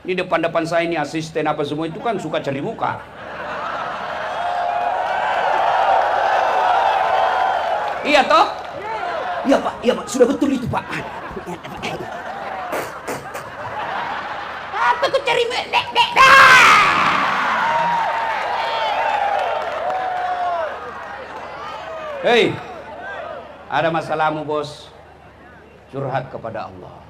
Ini depan-depan saya ini asisten apa semua itu kan suka cari muka. Iya toh? Iya Pak, sudah betul itu Pak. Apa kau cari dek. Hei, ada masalahmu bos, curhat kepada Allah.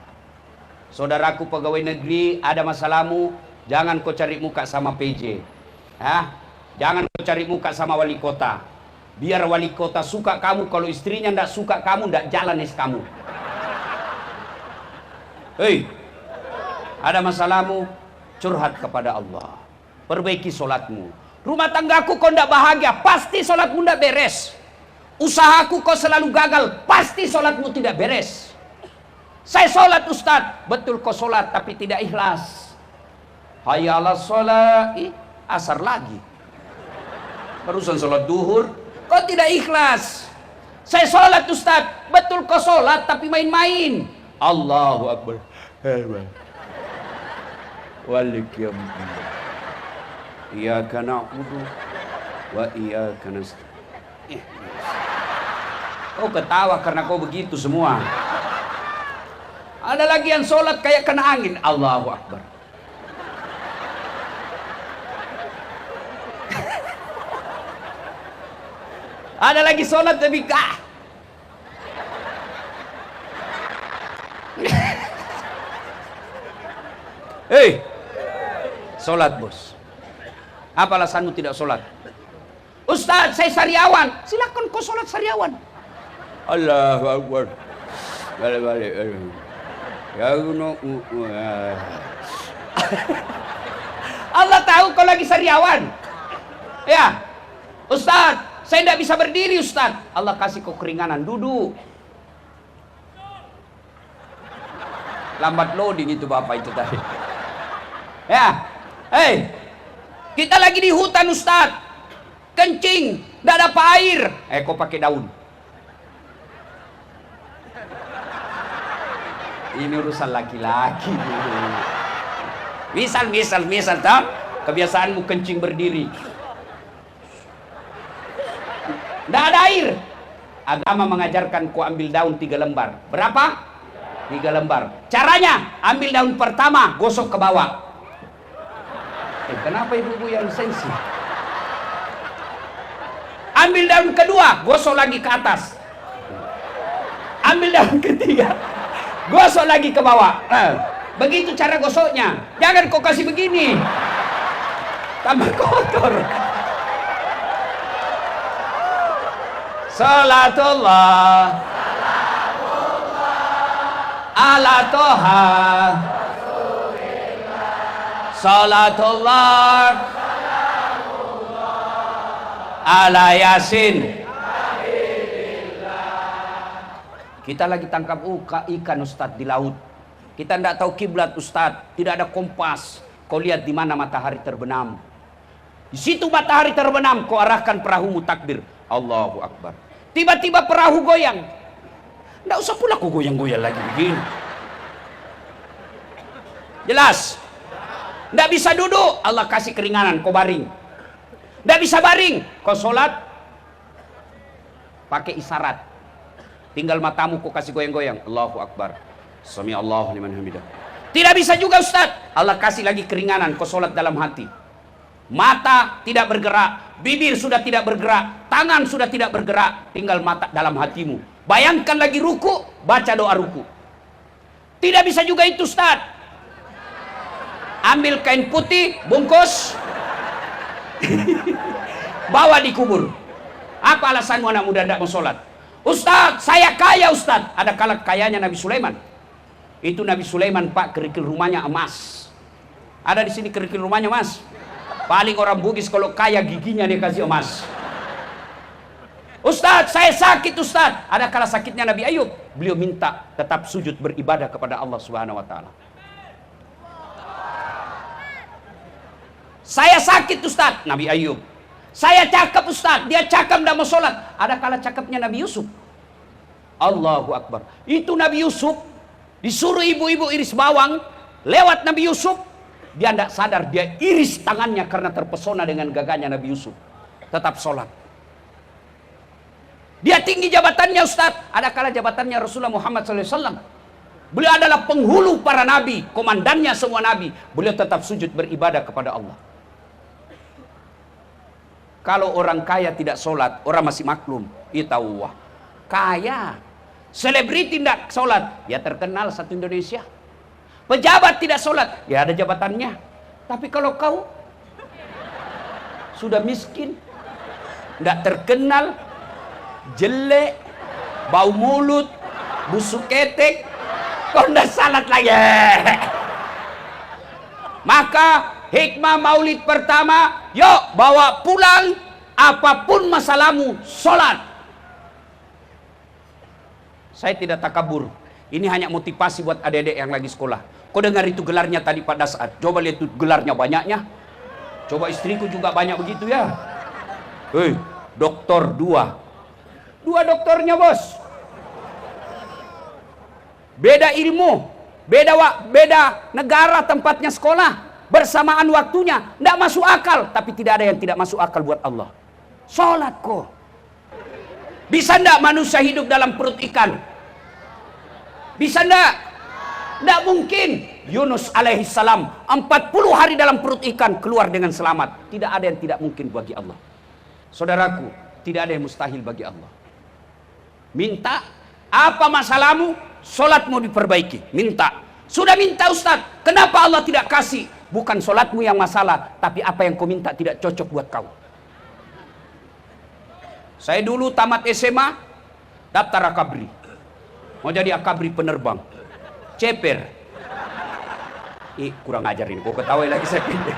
Saudaraku pegawai negeri, ada masalahmu, jangan kau cari muka sama PJ. Jangan kau cari muka sama wali kota. Biar wali kota suka kamu, kalau istrinya ndak suka kamu, ndak jalan kamu. Hei, ada masalahmu, curhat kepada Allah. Perbaiki solatmu. Rumah tanggaku kau ndak bahagia, pasti solatmu ndak beres. Usahaku kau selalu gagal, pasti solatmu tidak beres. Saya solat Ustaz, betul kau solat tapi tidak ikhlas. Hayya 'alas shalah, asar lagi. Barusan solat duhur, kau tidak ikhlas. Saya solat Ustaz, betul kau solat tapi main-main. Allahu Akbar. Waalaikumsalam. Iyyaka na'budu wa iyyaka nasta'in. Kau ketawa karena kau begitu semua. Ada lagi yang sholat kayak kena angin. Allahu Akbar. Ada lagi sholat lebih kah. Hei, sholat bos. Apa alasanmu tidak sholat? Ustaz, saya sariawan. Silakan kau sholat sariawan. Allahu Akbar. Balik. Allah tahu kau lagi sariawan. Ya, Ustaz, saya tidak bisa berdiri Ustaz. Allah kasih kau keringanan, duduk. Lambat loading itu bapak itu tadi. Ya, hei, kita lagi di hutan Ustaz. Kencing, tidak dapat air. Kau pakai daun. Ini urusan laki-laki. Misal tak? Kebiasaanmu kencing berdiri. Tidak ada air. Agama mengajarkan kau ambil daun 3 lembar. Berapa? 3 lembar. Caranya, ambil daun pertama, gosok ke bawah. Kenapa ibu-ibu yang sensi? Ambil daun kedua, gosok lagi ke atas. Ambil daun ketiga, gosok lagi ke bawah. Begitu cara gosoknya. Jangan kau kasih begini, tambah kotor. Salatullah ala toha, salatullah ala yasin. Kita lagi tangkap ikan Ustadz di laut. Kita tidak tahu kiblat Ustadz, tidak ada kompas. Kau lihat di mana matahari terbenam. Di situ matahari terbenam, kau arahkan perahumu takbir. Allahu Akbar. Tiba-tiba perahu goyang. Tidak usah pula kau goyang-goyang lagi begini. Jelas? Tidak bisa duduk, Allah kasih keringanan, kau baring. Tidak bisa baring, kau sholat pakai isyarat. Tinggal matamu kau kasih goyang-goyang. Allahu Akbar. Sami Allahu liman hamidah. Tidak bisa juga Ustaz. Allah kasih lagi keringanan, kau sholat dalam hati. Mata tidak bergerak, bibir sudah tidak bergerak, tangan sudah tidak bergerak, tinggal mata dalam hatimu. Bayangkan lagi ruku, baca doa ruku. Tidak bisa juga itu Ustaz. Ambil kain putih, bungkus, bawa di kubur. Apa alasanmu anak muda tidak mau sholat? Ustaz, saya kaya Ustaz. Ada kala kayanya Nabi Sulaiman. Itu Nabi Sulaiman Pak, kerikil rumahnya emas. Ada di sini kerikil rumahnya emas. Paling orang Bugis kalau kaya giginya dia kasih emas. Ustaz, saya sakit Ustaz. Ada kala sakitnya Nabi Ayub. Beliau minta tetap sujud beribadah kepada Allah Subhanahu wa taala. Saya sakit Ustaz, Nabi Ayub. Saya cakep Ustaz, dia cakep tidak mau sholat. Ada kala cakepnya Nabi Yusuf. Allahu Akbar. Itu Nabi Yusuf disuruh ibu-ibu iris bawang, lewat Nabi Yusuf, Dia tidak sadar, dia iris tangannya karena terpesona dengan gagahnya Nabi Yusuf. Tetap sholat. Dia tinggi jabatannya Ustaz. Ada kala jabatannya Rasulullah Muhammad SAW. Beliau adalah penghulu para nabi, komandannya semua nabi. Beliau tetap sujud beribadah kepada Allah. Kalau orang kaya tidak sholat, orang masih maklum. Itu wah, kaya. Selebriti tidak sholat, ya terkenal satu Indonesia. Pejabat tidak sholat, ya ada jabatannya. Tapi kalau kau sudah miskin, tidak terkenal, jelek, bau mulut, busuk ketek, kau tidak salat lagi. Maka hikmah maulid pertama, yuk bawa pulang apapun masalahmu, sholat. Saya tidak takabur. Ini hanya motivasi buat adik-adik yang lagi sekolah. Kau dengar itu gelarnya tadi pada saat. Coba lihat itu gelarnya banyaknya. Coba istriku juga banyak begitu ya. Hei, doktor 2. 2 doktornya bos. Beda ilmu. Beda negara tempatnya sekolah. Bersamaan waktunya. Tidak masuk akal. Tapi tidak ada yang tidak masuk akal buat Allah. Sholat kok. Bisa tidak manusia hidup dalam perut ikan? Bisa tidak? Tidak mungkin. Yunus alaihissalam 40 hari dalam perut ikan keluar dengan selamat. Tidak ada yang tidak mungkin bagi Allah. Saudaraku, tidak ada yang mustahil bagi Allah. Minta, apa masalahmu? Solatmu diperbaiki. Minta. Sudah minta Ustaz, kenapa Allah tidak kasih? Bukan solatmu yang masalah, tapi apa yang kau minta tidak cocok buat kau. Saya dulu tamat SMA, daftar akabri. Mau jadi akabri penerbang. Ceper. Kurang ajar ini. Kok ketawa lagi saya pindah.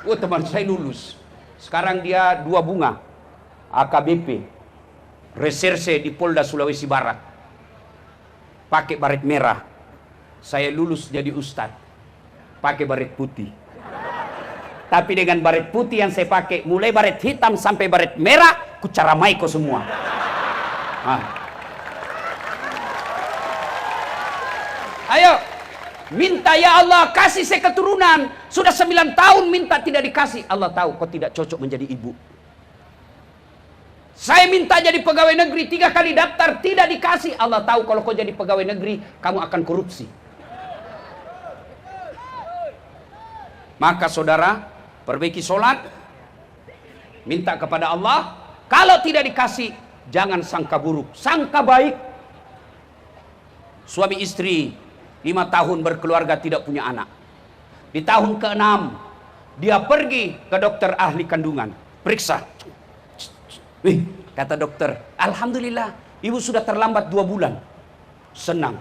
Teman saya lulus. Sekarang dia 2 bunga. AKBP. Reserse di Polda Sulawesi Barat. Pakai baret merah. Saya lulus jadi ustadz. Pakai baret putih. Tapi dengan baret putih yang saya pakai, mulai baret hitam sampai baret merah, kucaramai kau semua. Ayo, minta ya Allah, kasih saya keturunan. Sudah 9 tahun minta tidak dikasih. Allah tahu kau tidak cocok menjadi ibu. Saya minta jadi pegawai negeri, 3 kali daftar, tidak dikasih. Allah tahu kalau kau jadi pegawai negeri, kamu akan korupsi. Maka saudara, perbaiki sholat, minta kepada Allah. Kalau tidak dikasih, jangan sangka buruk, sangka baik. Suami istri 5 tahun berkeluarga tidak punya anak. Di tahun ke-6 dia pergi ke dokter ahli kandungan, periksa. Wih, kata dokter, alhamdulillah ibu sudah terlambat 2 bulan. Senang.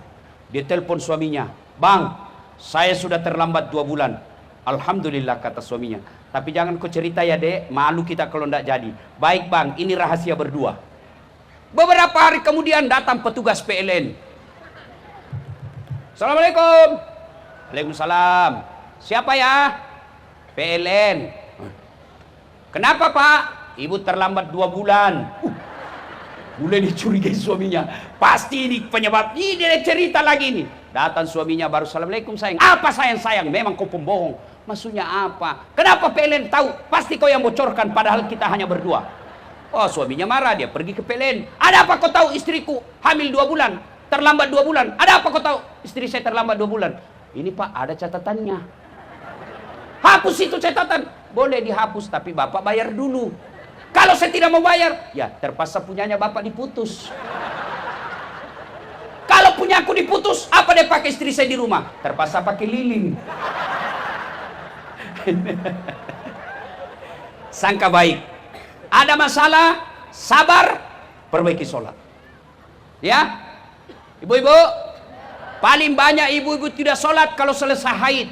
Dia telepon suaminya, bang, saya sudah terlambat 2 bulan. Alhamdulillah, kata suaminya. Tapi jangan kau cerita ya dek, malu kita kalau tidak jadi. Baik bang, ini rahasia berdua. Beberapa hari kemudian datang petugas PLN. Assalamualaikum. Waalaikumsalam. Siapa ya? PLN. Kenapa pak? Ibu terlambat 2 bulan. Mulai dicurigai suaminya. Pasti ini penyebab. Ini dia cerita lagi nih. Datang suaminya baru, assalamualaikum sayang. Apa sayang? Memang kau pembohong. Maksudnya apa? Kenapa PLN tahu? Pasti kau yang bocorkan, padahal kita hanya berdua. Oh, suaminya marah, dia pergi ke PLN. Ada apa kau tahu istriku hamil 2 bulan? Terlambat 2 bulan. Ada apa kau tahu? Istri saya terlambat 2 bulan. Ini pak, ada catatannya. Hapus itu catatan. Boleh dihapus, tapi bapak bayar dulu. Kalau saya tidak mau bayar, ya terpaksa punyanya bapak diputus. Kalau punya aku diputus, apa dia pakai istri saya di rumah? Terpaksa pakai lilin. Sangka baik. Ada masalah, sabar, perbaiki sholat. Ya, ibu-ibu, paling banyak ibu-ibu tidak sholat kalau selesai haid.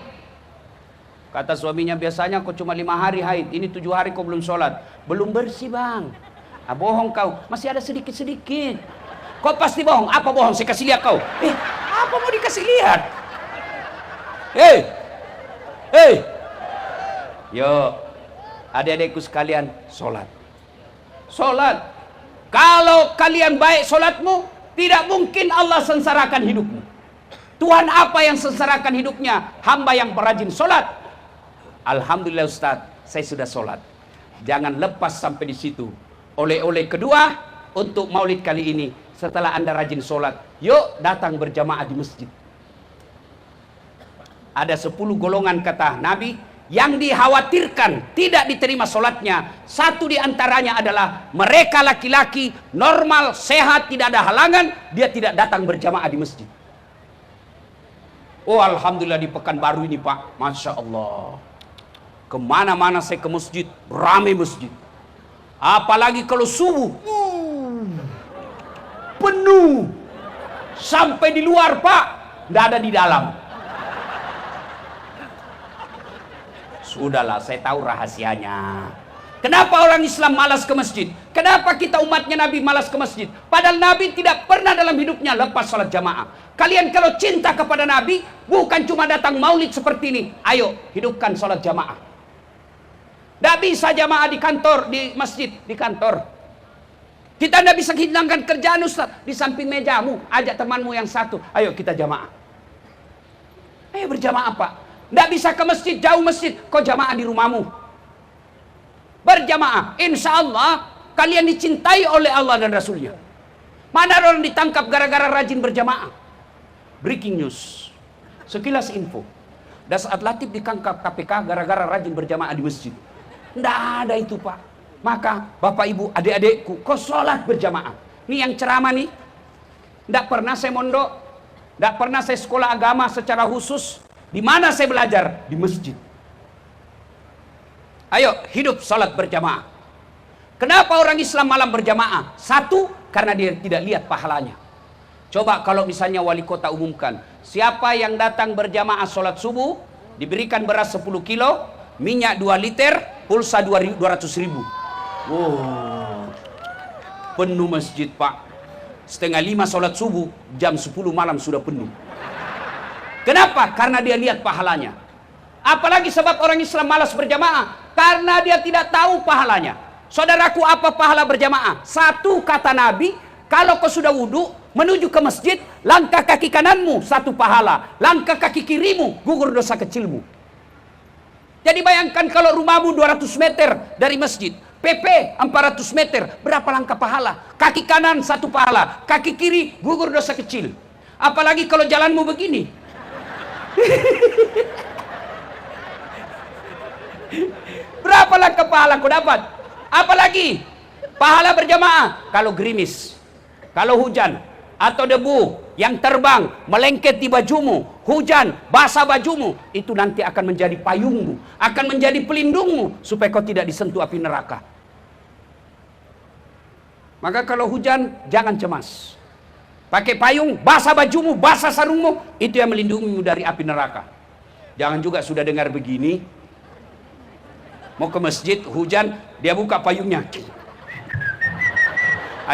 Kata suaminya, biasanya kau cuma 5 hari haid, ini 7 hari kau belum sholat. Belum bersih bang. Bohong kau, masih ada sedikit-sedikit. Kau pasti bohong. Apa bohong? Saya kasih lihat kau. Apa mau dikasih lihat? Hei. Yuk, adik-adikku sekalian, sholat. Sholat. Kalau kalian baik sholatmu, tidak mungkin Allah sengsarakan hidupmu. Tuhan apa yang sengsarakan hidupnya? Hamba yang rajin sholat. Alhamdulillah Ustaz, saya sudah sholat. Jangan lepas sampai di situ. Oleh-oleh kedua, untuk maulid kali ini, setelah Anda rajin sholat, yuk datang berjamaah di masjid. Ada 10 golongan kata Nabi yang dikhawatirkan tidak diterima sholatnya. Satu di antaranya adalah mereka laki-laki normal, sehat, tidak ada halangan, dia tidak datang berjamaah di masjid. Oh Alhamdulillah di Pekanbaru ini Pak, Masya Allah, kemana-mana saya ke masjid, ramai masjid. Apalagi kalau subuh, penuh sampai di luar Pak, tidak ada di dalam. Sudahlah, saya tahu rahasianya. Kenapa orang Islam malas ke masjid? Kenapa kita umatnya Nabi malas ke masjid? Padahal Nabi tidak pernah dalam hidupnya lepas sholat jamaah. Kalian kalau cinta kepada Nabi, bukan cuma datang maulid seperti ini. Ayo, hidupkan sholat jamaah. Tidak bisa jamaah di kantor, di masjid, di kantor. Kita tidak bisa hilangkan kerjaan Ustaz. Di samping mejamu, ajak temanmu yang satu. Ayo kita jamaah. Ayo berjamaah Pak. Tidak bisa ke masjid, jauh masjid, kau jamaah di rumahmu. Berjamaah, insya Allah kalian dicintai oleh Allah dan Rasulnya. Mana orang ditangkap gara-gara rajin berjamaah? Breaking news, sekilas info. Dan saat Latif ditangkap KPK gara-gara rajin berjamaah di masjid. Tidak ada itu Pak. Maka Bapak Ibu adik-adikku, kau sholat berjamaah. Ini yang ceramah nih, tidak pernah saya mondok, tidak pernah saya sekolah agama secara khusus. Di mana saya belajar? Di masjid. Ayo hidup sholat berjamaah. Kenapa orang Islam malam berjamaah? Satu, karena dia tidak lihat pahalanya. Coba kalau misalnya wali kota umumkan, siapa yang datang berjamaah sholat subuh, diberikan beras 10 kilo, minyak 2 liter, pulsa 200 ribu. Wow, penuh masjid Pak. Setengah 5 sholat subuh, jam 10 malam sudah penuh. Kenapa? Karena dia lihat pahalanya. Apalagi sebab orang Islam malas berjamaah, karena dia tidak tahu pahalanya. Saudaraku, apa pahala berjamaah? Satu, kata Nabi, kalau kau sudah wudhu menuju ke masjid, langkah kaki kananmu 1 pahala, langkah kaki kirimu gugur dosa kecilmu. Jadi bayangkan kalau rumahmu 200 meter dari masjid, PP 400 meter, berapa langkah pahala? Kaki kanan 1 pahala, kaki kiri gugur dosa kecil. Apalagi kalau jalanmu begini. Berapa langkah pahala kau dapat? Apalagi pahala berjamaah kalau gerimis, kalau hujan atau debu yang terbang melengket di bajumu, hujan basah bajumu, itu nanti akan menjadi payungmu, akan menjadi pelindungmu supaya kau tidak disentuh api neraka. Maka kalau hujan jangan cemas. Pakai payung, basah bajumu, basah sarungmu, itu yang melindungimu dari api neraka. Jangan juga sudah dengar begini, mau ke masjid, hujan, dia buka payungnya.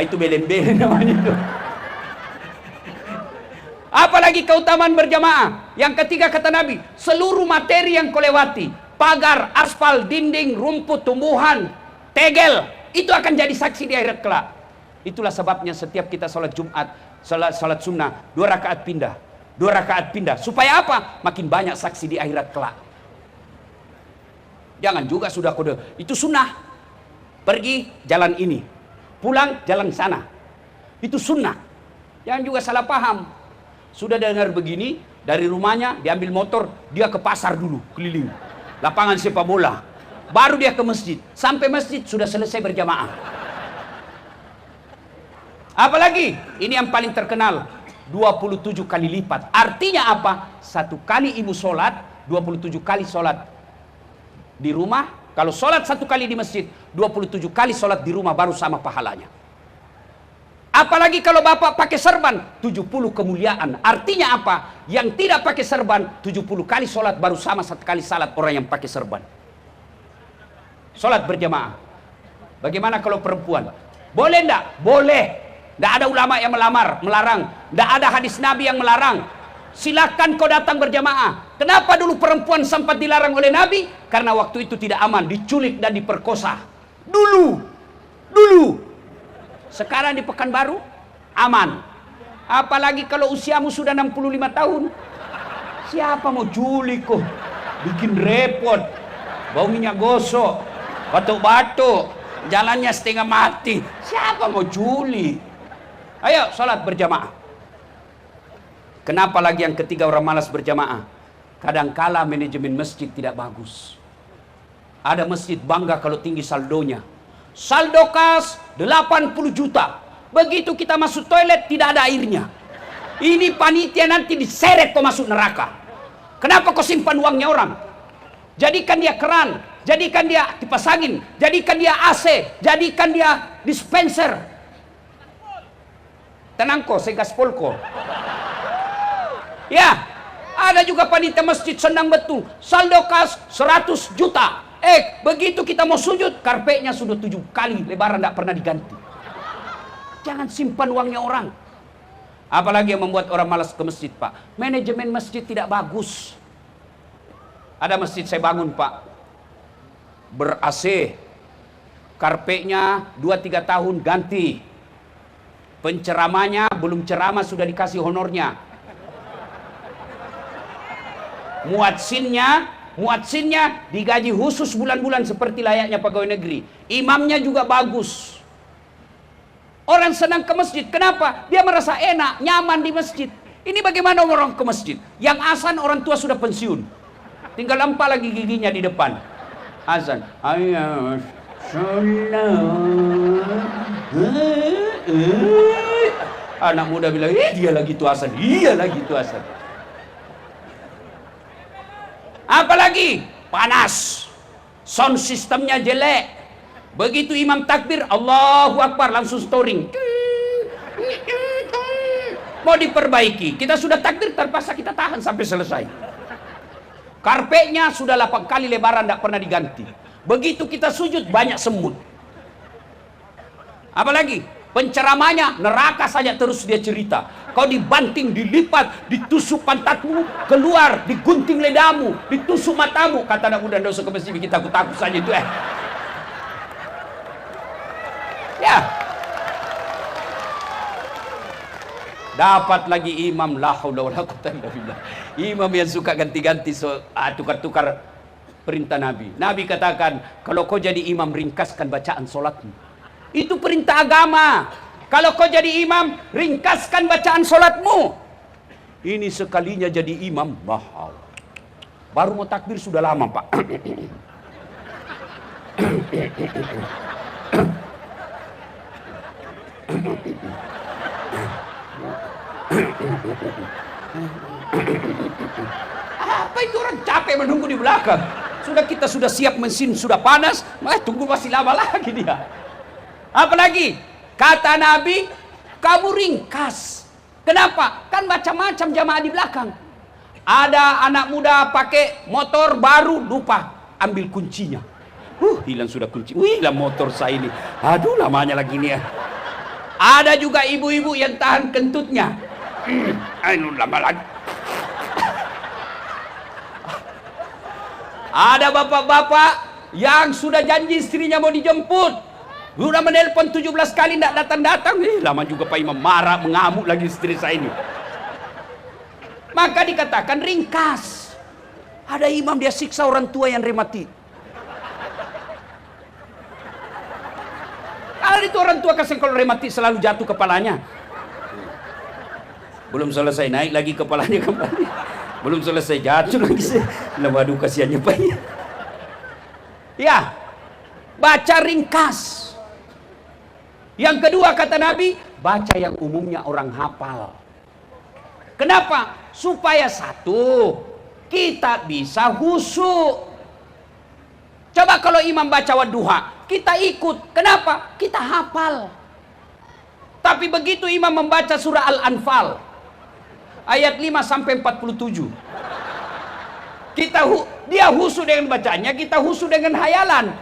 Itu belen-belen namanya itu. Apalagi keutamaan berjamaah. Yang ketiga kata Nabi, seluruh materi yang kau lewati, pagar, aspal, dinding, rumput, tumbuhan, tegel, itu akan jadi saksi di akhirat kelak. Itulah sebabnya setiap kita sholat Jumat, sholat sunnah, 2 rakaat pindah, 2 rakaat pindah. Supaya apa? Makin banyak saksi di akhirat kelak. Jangan juga sudah kode, itu sunnah. Pergi jalan ini, pulang jalan sana. Itu sunnah. Jangan juga salah paham. Sudah dengar begini, dari rumahnya diambil motor, dia ke pasar dulu, keliling. Lapangan sepak bola. Baru dia ke masjid. Sampai masjid sudah selesai berjamaah. Apalagi ini yang paling terkenal, 27 kali lipat. Artinya apa? 1 kali ibu sholat, 27 kali sholat di rumah. Kalau sholat 1 kali di masjid, 27 kali sholat di rumah baru sama pahalanya. Apalagi kalau bapak pakai serban, 70 kemuliaan. Artinya apa? Yang tidak pakai serban, 70 kali sholat baru sama 1 kali salat orang yang pakai serban. Sholat berjamaah. Bagaimana kalau perempuan? Boleh enggak? Boleh. Tidak ada ulama yang melarang. Tidak ada hadis Nabi yang melarang. Silakan kau datang berjamaah. Kenapa dulu perempuan sempat dilarang oleh Nabi? Karena waktu itu tidak aman, diculik dan diperkosa. Dulu. Sekarang di Pekanbaru aman. Apalagi kalau usiamu sudah 65 tahun. Siapa mau juli kok? Bikin repot. Bau minyak gosok, batuk-batuk, jalannya setengah mati. Siapa mau juli? Ayo sholat berjamaah. Kenapa lagi yang ketiga orang malas berjamaah? Kadangkala manajemen masjid tidak bagus. Ada masjid bangga kalau tinggi saldonya. Saldo kas 80 juta. Begitu kita masuk toilet tidak ada airnya. Ini panitia nanti diseret kau masuk neraka. Kenapa kau simpan uangnya orang? Jadikan dia keran, jadikan dia kipas angin, jadikan dia AC, jadikan dia dispenser. Tenang kau, saya gaspol kau. Ya, ada juga panitia masjid senang betul. Saldo kas 100 juta. Begitu kita mau sujud, karpetnya sudah 7 kali lebaran tidak pernah diganti. Jangan simpan uangnya orang. Apalagi yang membuat orang malas ke masjid, Pak. Manajemen masjid tidak bagus. Ada masjid saya bangun, Pak. Ber-AC. Karpetnya 2-3 tahun ganti. Penceramanya belum ceramah sudah dikasih honornya. Muadzinnya digaji khusus bulan-bulan seperti layaknya pegawai negeri. Imamnya juga bagus. Orang senang ke masjid. Kenapa? Dia merasa enak, nyaman di masjid. Ini bagaimana orang ke masjid? Yang azan orang tua sudah pensiun. Tinggal lempak lagi giginya di depan. Azan. Ayo sholat. Anak muda bilang, dia lagi itu azan. Iya lagi itu azan. Apalagi? Panas. Sound sistemnya jelek. Begitu imam takbir, Allahu Akbar, langsung storing. Mau diperbaiki. Kita sudah takbir, terpaksa kita tahan sampai selesai. Karpetnya sudah 8 kali lebaran, tidak pernah diganti. Begitu kita sujud, banyak semut. Apalagi? Penceramanya, neraka saja terus dia cerita. Kau dibanting, dilipat, ditusuk pantatmu, keluar, digunting ledamu, ditusuk matamu. Kata anak muda, dosa ke masjid, kita takut saja itu. Ya. Dapat lagi imam la haula wala quwwata illa billah. Imam yang suka ganti-ganti tukar-tukar perintah Nabi. Nabi katakan, kalau kau jadi imam ringkaskan bacaan solatmu. Itu perintah agama. Kalau kau jadi imam ringkaskan bacaan solatmu. Ini sekalinya jadi imam mahal. Baru mau takbir sudah lama, Pak. Apa itu orang capek menunggu di belakang? Kita sudah siap, mesin sudah panas, tunggu masih lama lagi dia. Apalagi kata Nabi, kamu ringkas. Kenapa? Kan macam-macam jamaah di belakang. Ada anak muda pakai motor baru, lupa ambil kuncinya. Hilang sudah kunci. Hilang motor saya ini. Aduh, lamanya lagi nih ya. Ada juga ibu-ibu yang tahan kentutnya. Lama lagi. Ada bapak-bapak yang sudah janji istrinya mau dijemput. Sudah menelpon 17 kali tidak datang-datang. Lama juga Pak Imam, marah, mengamuk lagi istri saya ini. Maka dikatakan ringkas. Ada imam dia siksa orang tua yang rematik. Kalau itu orang tua kasih kalau rematik selalu jatuh kepalanya. Belum selesai naik lagi kepalanya kembali. Belum selesai jatuh lagi. Waduh kasihannya Pak. Ya, baca ringkas. Yang kedua kata Nabi, baca yang umumnya orang hafal. Kenapa? Supaya satu, kita bisa khusyuk. Coba kalau imam baca wadduha, kita ikut. Kenapa? Kita hafal. Tapi begitu imam membaca surah Al-Anfal ayat 5 sampai 47. Dia khusyuk dengan bacanya, kita khusyuk dengan hayalan.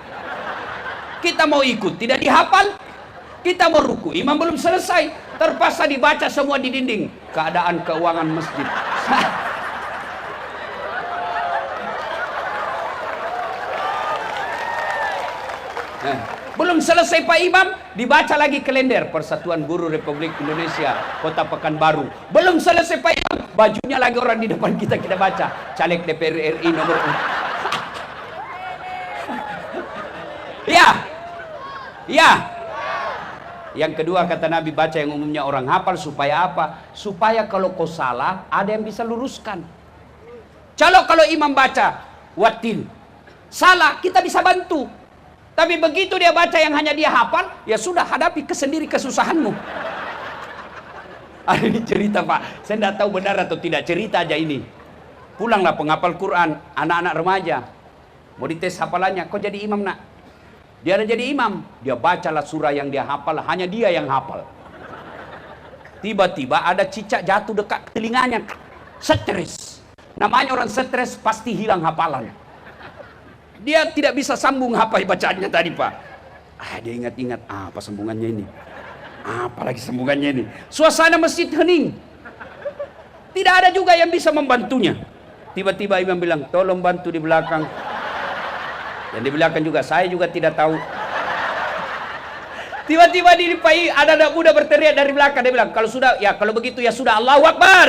Kita mau ikut, tidak dihafal. Kita mau ruku, imam belum selesai, terpaksa dibaca semua di dinding. Keadaan keuangan masjid. Belum selesai Pak Imam, Dibaca lagi kalender Persatuan Guru Republik Indonesia Kota Pekanbaru. Belum selesai Pak Imam, bajunya lagi orang di depan kita baca. Caleg DPR RI nomor Ya. Ya. Yang kedua kata Nabi, baca yang umumnya orang hafal supaya apa? Supaya kalau kau salah ada yang bisa luruskan. Kalau imam baca watin salah, kita bisa bantu. Tapi begitu dia baca yang hanya dia hafal, ya sudah, hadapi sendiri kesusahanmu. Ada ini cerita Pak, saya tidak tahu benar atau tidak, cerita aja ini. Pulanglah penghafal Quran, anak-anak remaja, mau dites hafalannya, kau jadi imam nak? Dia ada jadi imam, dia bacalah surah yang dia hafal, hanya dia yang hafal. Tiba-tiba ada cicak jatuh dekat telinganya, stres. Namanya orang stres pasti hilang hafalan. Dia tidak bisa sambung apa bacaannya tadi Pak. Dia ingat-ingat, apa sambungannya ini? Apa lagi sambungannya ini? Suasana masjid hening. Tidak ada juga yang bisa membantunya. Tiba-tiba imam bilang, tolong bantu di belakang. Dan di belakang juga, saya juga tidak tahu. Tiba-tiba ada anak muda berteriak dari belakang. Dia bilang, kalau begitu ya sudah, Allahu Akbar.